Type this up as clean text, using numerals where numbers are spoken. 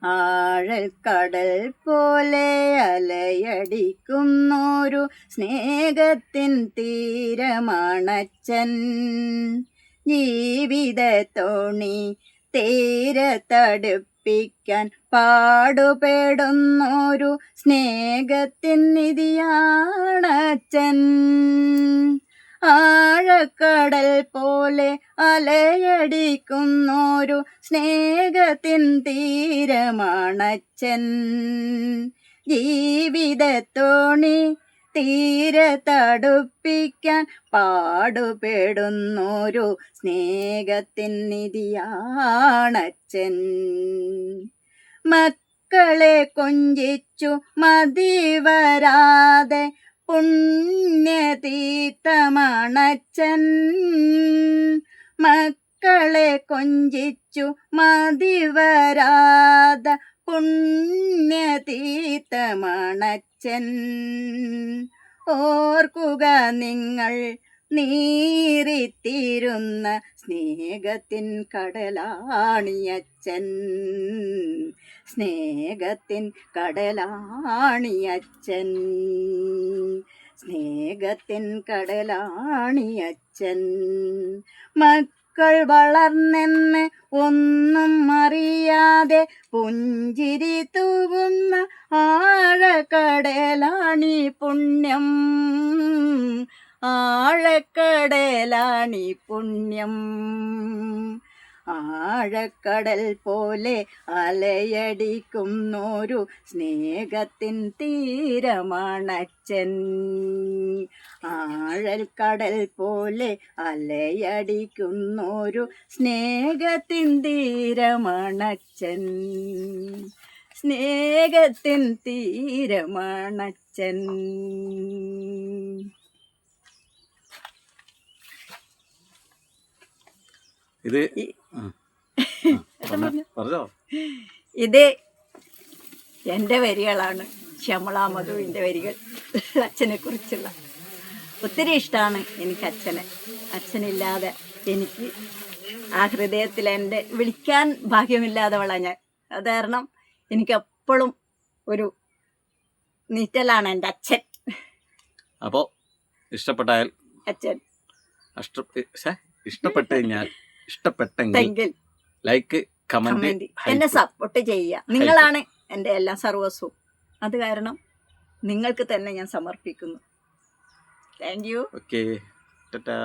ആഴൽക്കടൽ പോലെ അലയടിക്കുന്നൊരു സ്നേഹത്തിൻ തീരമാണച്ഛൻ. ജീവിതത്തോണി തീരത്തടുപ്പിക്കാൻ പാടുപെടുന്നൊരു സ്നേഹത്തിൻ നിധിയാണച്ഛൻ. ആഴക്കടൽ പോലെ അലയടിക്കുന്നൊരു സ്നേഹത്തിൻ തീരമാണച്ഛൻ. ജീവിതത്തോണി തീരത്തടുപ്പിക്കാൻ പാടുപെടുന്നൊരു സ്നേഹത്തിൻ നിധിയാണച്ഛൻ. മക്കളെ കൊഞ്ചിച്ചു മതിവരാതെ പുണ്യതീർത്ഥമാണച്ഛൻ. മക്കളെ കൊഞ്ചിച്ചു മതിവരാതെ പുണ്യതീർത്ഥമാണച്ഛൻ. ഓർക്കുക നിങ്ങൾ നീറിത്തീരുന്ന സ്നേഹത്തിൻ കടലാണിയച്ഛൻ. സ്നേഹത്തിൻ കടലാണിയച്ഛൻ. സ്നേഹത്തിൻ കടലാണിയച്ഛൻ. മക്കൾ വളർന്നെന്ന് ഒന്നും അറിയാതെ പുഞ്ചിരി തൂകുന്ന ആഴക്കടലാണി പുണ്യം. ആഴക്കടലാണി പുണ്യം. ആഴക്കടൽ പോലെ അലയടിക്കുന്നൊരു സ്നേഹത്തിൻ തീരമാണച്ഛൻ. ആഴൽക്കടൽ പോലെ അലയടിക്കുന്നൊരു സ്നേഹത്തിൻ തീരമാണച്ഛൻ. സ്നേഹത്തിൻ തീരമാണച്ഛൻ. ഇത് എൻ്റെ വരികളാണ്, ശ്യാമള മധുവിൻ്റെ വരികൾ. അച്ഛനെ കുറിച്ചുള്ള ഒത്തിരി ഇഷ്ടമാണ് എനിക്ക് അച്ഛനെ. അച്ഛനില്ലാതെ എനിക്ക് ആ ഹൃദയത്തിൽ എൻ്റെ വിളിക്കാൻ ഭാഗ്യമില്ലാത്തവളാണ് ഞാൻ. അത് കാരണം എനിക്കെപ്പോഴും ഒരു നീറ്റലാണ് എൻ്റെ അച്ഛൻ. അപ്പോൾ ഇഷ്ടപ്പെട്ടാൽ അച്ഛൻ ഇഷ്ടപ്പെട്ടെങ്കിൽ ലൈക്ക്, കമന്റ്, എന്നെ സപ്പോർട്ട് ചെയ്യുക. നിങ്ങളാണ് എൻ്റെ എല്ലാം സർവസ്വവും. അത് കാരണം നിങ്ങൾക്ക് തന്നെ ഞാൻ സമർപ്പിക്കുന്നു. Thank you. ഓക്കെ, ടാറ്റാ.